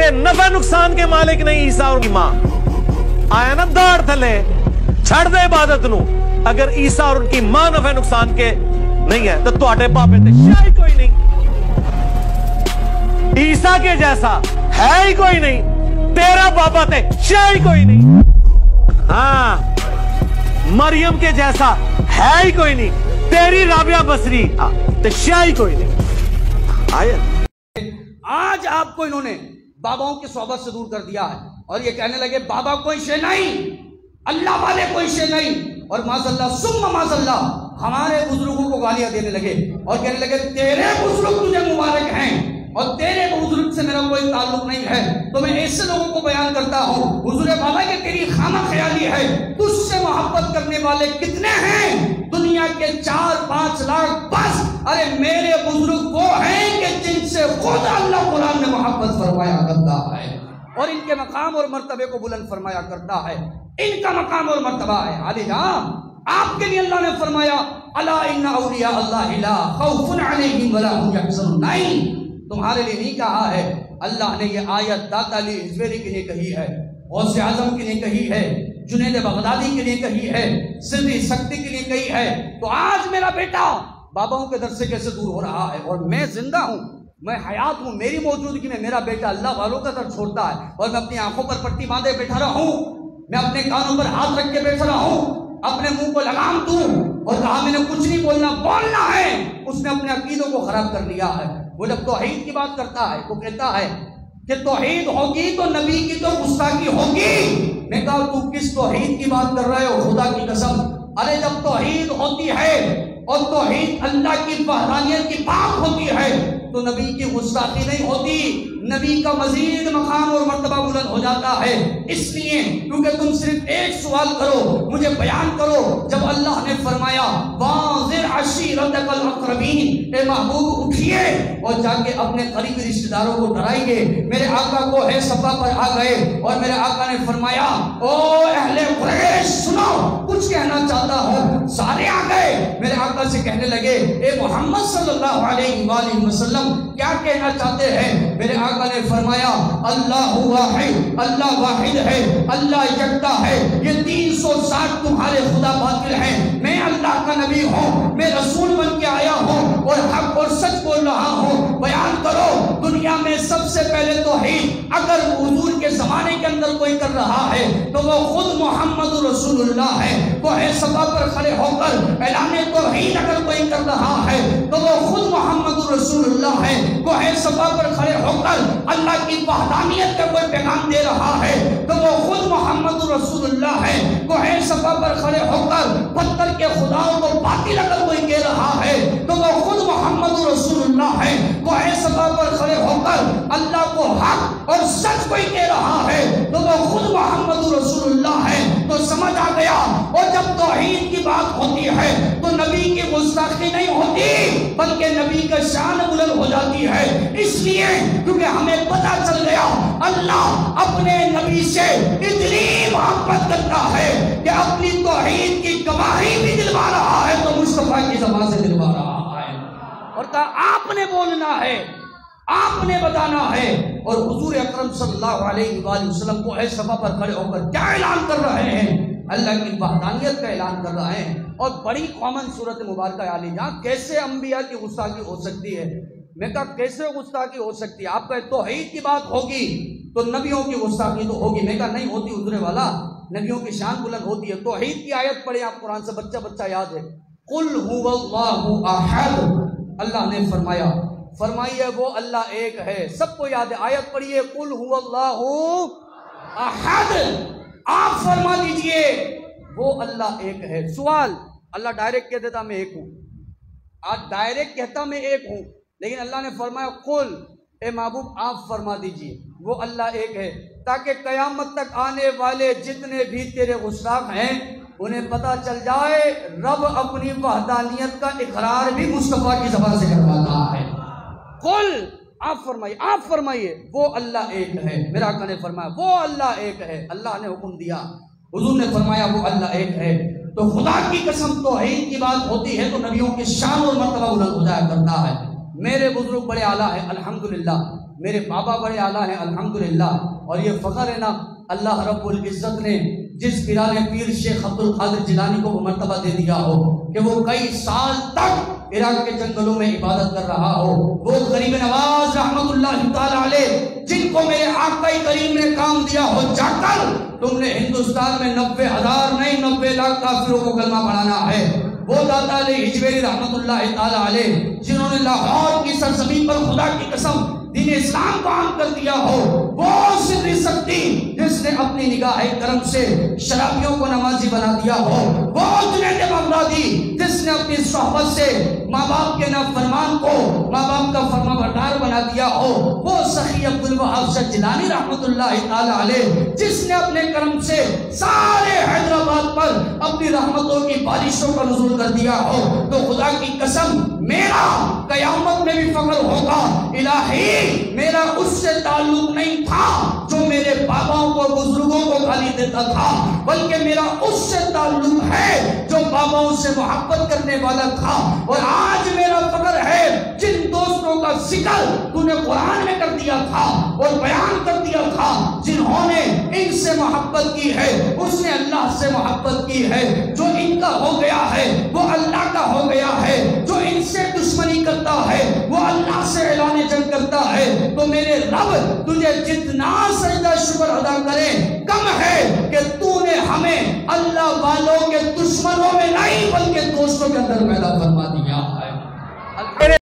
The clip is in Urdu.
کے نفع نقصان کے مالک نہیں عیسیٰ اور کی ماں آیا نا داڑ تھلے چھڑ دے عبادت نو اگر عیسیٰ اور ان کی ماں نفع نقصان کے نہیں ہے تو تواڈے بابے تے شاہی کوئی نہیں عیسیٰ کے جیسا ہے ہی کوئی نہیں تیرا بابا تے شاہی کوئی نہیں ہاں مریم کے جیسا ہے ہی کوئی نہیں تیری رابعہ بصری تے شاہی کوئی نہیں آیا آج آپ کو انہوں نے باباؤں کی صحبت سے دور کر دیا ہے اور یہ کہنے لگے بابا کوئی شے نہیں اللہ والے کوئی شے نہیں اور معاذ اللہ ثم معاذ اللہ ہمارے بزرگوں کو گالیاں دینے لگے اور کہنے لگے تیرے بزرگ تجھے مبارک ہیں اور تیرے بزرگ سے میرا کوئی تعلق نہیں ہے تو میں ایسے لوگوں کو بیان کرتا ہوں حضور بابا کہ تیری خامہ خیالی ہے تجھ سے محبت کرنے والے کتنے ہیں دنیا کے 4-5 لاکھ بس ارے میرے بزرگ وہ ہیں کہ جن سے خود اللہ قرآن نے محبت فرمایا کرتا ہے اور ان کے مقام اور مرتبے کو بلند فرمایا کرتا ہے ان کا مقام اور مرتبہ ہے علی جان آپ کے لیے اللہ نے فرمایا الا ان اولیاء اللہ لا خوف علیہم ولا هم يحزنون نہیں تمہارے لیے نہیں کہا ہے اللہ نے یہ آیت داتا علی ازویری کے لیے کہی ہے غوث اعظم کے لیے کہی ہے جنید بغدادی کے لیے کہی ہے سری سکتی کے لیے کہی ہے تو آج میرا بیٹا باباؤں کے در سے کیسے دور ہو رہا ہے اور میں زندہ ہوں میں حیات ہوں میری موجودگی میں میرا بیٹا اللہ والوں کا در چھوڑتا ہے اور میں اپنی آنکھوں پر پٹی باندھے بیٹھا رہا ہوں میں اپنے کانوں پر ہاتھ رکھ کے بیٹھا رہا ہوں اپنے منہ کو لگام دوں اور کہا میں نے کچھ نہیں بولنا ہے اس نے اپنے عقیدوں کو خراب کر لیا ہے وہ جب توحید کی بات کرتا ہے تو کہتا ہے کہ توحید ہوگی تو نبی کی تو گستاخی ہوگی میں کہا تو کس توحید کی بات کر رہے ہو خدا کی قسم ارے جب توحید ہوتی ہے اور توحید اللہ کی وحدانیت کی بات ہوتی ہے تو نبی کی گستاخی نہیں ہوتی نبی کا مزید مقام اور مرتبہ بلند ہو جاتا ہے اس لیے کیونکہ تم صرف ایک سوال کرو مجھے بیان کرو جب اللہ نے فرمایا وانذر عشیرتک الاقربین اے محبوب اٹھیے اور جا کے اپنے قریبی رشتہ داروں کو ڈرائیے میرے آقا کو ہے صفا پر آ گئے اور میرے آقا نے فرمایا او اہل قریش سنو کچھ کہنا چاہتا ہوں سارے آ گئے میرے آقا سے کہنے لگے اے محمد صلی اللہ علیہ وآلہ وسلم کیا کہنا چاہتے ہیں میرے آقا نے فرمایا اللہ واحد اللہ واحد ہے اللہ یکتا ہے یہ 360 تمہارے خدا باطل ہیں میں اللہ کا نبی ہوں میں رسول بن کے آیا ہوں اور حق اور سچ بول رہا ہوں بیان کرو دنیا میں سب سے پہلے توحید اگر حضور کے زمانے کے اندر کوئی کر رہا ہے تو وہ خود محمد رسول اللہ ہے وہ ہے صفا پر کھڑے ہو کر اعلان توحید اگر کوئی کر رہا ہے تو وہ خود محمد رسول اللہ ہے وہ ہے صفا پر کھڑے ہو کر اللہ کی وحدانیت کا کوئی پیغام دے رہا ہے تو وہ خود محمد رسول اللہ ہے وہ ہے صفا پر کھڑے ہو کر پتھر کے خداؤں کو باطل اگر کوئی کہہ رہا ہے تو وہ خود محمد رسول اللہ ہے وہ ہے صفا پر کھڑے ہو کر اللہ کو حق اور سچ کوئی کہہ رہا ہے تو وہ خود محمد رسول اللہ ہے تو سمجھ آ گیا اور جب توحید کی بات ہوتی ہے تو نبی کی گستاخی نہیں ہوتی بلکہ نبی کا شان بلند ہو جاتی ہے اس لیے کیونکہ ہمیں پتا چل گیا اللہ اپنے نبی سے اتنی محبت کرتا ہے کہ اپنی توحید کی گواہی بھی دلوا رہا ہے تو مصطفیٰ کی زبان سے دلوا رہا ہے اور کہا آپ نے بولنا ہے آپ نے بتانا ہے اور حضور اکرم صلی اللہ علیہ وآلہ وسلم کو اے صفا پر کھڑے ہو کر کیا اعلان کر رہے ہیں اللہ کی وحدانیت کا اعلان کر رہے ہیں اور بڑی کامن صورت مبارکہ علی جان کیسے انبیاء کی گستاخی ہو سکتی ہے میں کہا کیسے گستاخی ہو سکتی ہے آپ کا توحید کی بات ہوگی تو نبیوں کی گستاخی تو ہوگی میں کہا نہیں ہوتی حضور والا نبیوں کی شان بلند ہوتی ہے توحید کی آیت پڑھیں آپ قرآن سے بچہ یاد ہے قل هو اللہ احد اللہ نے فرمائیے وہ اللہ ایک ہے سب کو یاد ہے آیت پڑھیے قل هو اللہ احد آپ فرما دیجئے وہ اللہ ایک ہے سوال اللہ ڈائریکٹ کہہ دیتا میں ایک ہوں آج ڈائریکٹ کہتا میں ایک ہوں لیکن اللہ نے فرمایا قل اے محبوب آپ فرما دیجئے وہ اللہ ایک ہے تاکہ قیامت تک آنے والے جتنے بھی تیرے گستاخ ہیں انہیں پتا چل جائے رب اپنی وحدانیت کا اقرار بھی مصطفیٰ کی زبان سے کرواتا ہے قل آپ فرمائیے وہ اللہ ایک ہے میرا آقا نے فرمایا وہ اللہ ایک ہے اللہ نے حکم دیا حضور نے فرمایا وہ اللہ ایک ہے تو خدا کی قسم توحید کی بات ہوتی ہے تو نبیوں کی شان اور مرتبہ بلند ہو جایا کرتا ہے میرے بزرگ بڑے اعلیٰ ہیں الحمدللہ، میرے بابا بڑے اعلیٰ ہیں الحمدللہ، اور یہ فخر ہے نا اللہ رب العزت نے جس پیران پیر شیخ عبد القادر جیلانی کو وہ مرتبہ دے دیا ہو کہ وہ کئی سال تک عراق کے جنگلوں میں عبادت کر رہا ہو، وہ غریب نواز رحمت اللہ تعالی علیہ جن کو میرے آقا کریم نے کام دیا ہو، جا کر تم نے ہندوستان میں 90,000 نہیں 90 لاکھ کافروں کو کلمہ پڑھانا ہے۔ وہ داتا علیہ ہجویری رحمت اللہ تعالی علیہ جنہوں نے لاہور کی سرزمین پر خدا کی قسم دین اسلام کو عام کر دیا ہو، وہ سری سکتی جس نے اپنی نگاہ کرم سے شرابیوں کو نمازی بنا دیا ہو، وہ جنید بغدادی جس نے اپنی صحبت سے ماں باپ کے نافرمان کو ماں باپ کا فرما بردار بنا دیا ہو، وہ سخی عبد الوہاب شاہ جیلانی رحمت اللہ تعالی علیہ جس نے اپنے کرم سے سارے حیدرآباد پر اپنی رحمتوں کی بارشوں کا نزول کر دیا ہو۔ تو خدا کی قسم میرا قیامت میں بھی فخر ہوگا، الہی میرا اس سے تعلق نہیں تھا جو میرے باباؤں کو بزرگوں کو گالی دیتا تھا، بلکہ میرا اس سے تعلق ہے جو باباؤں سے محبت کرنے والا تھا۔ اور آج میرا فخر ہے جن دوستوں کا ذکر تو نے قرآن میں کر دیا تھا اور بیان کر دیا تھا، جنہوں نے ان سے محبت کی ہے اس نے اللہ سے محبت کی ہے، جو ان کا ہو گیا ہے وہ اللہ کا ہو گیا ہے، جو ان سے دشمنی کرتا ہے وہ اللہ سے اعلان جنگ کرتا ہے۔ تو میرے رب تجھے جتنا سجدہ شکر ادا کرے کم ہے کہ تو نے ہمیں اللہ والوں کے دشمنوں میں نہیں بلکہ دوستوں کے اندر پیدا فرما دیا ہے۔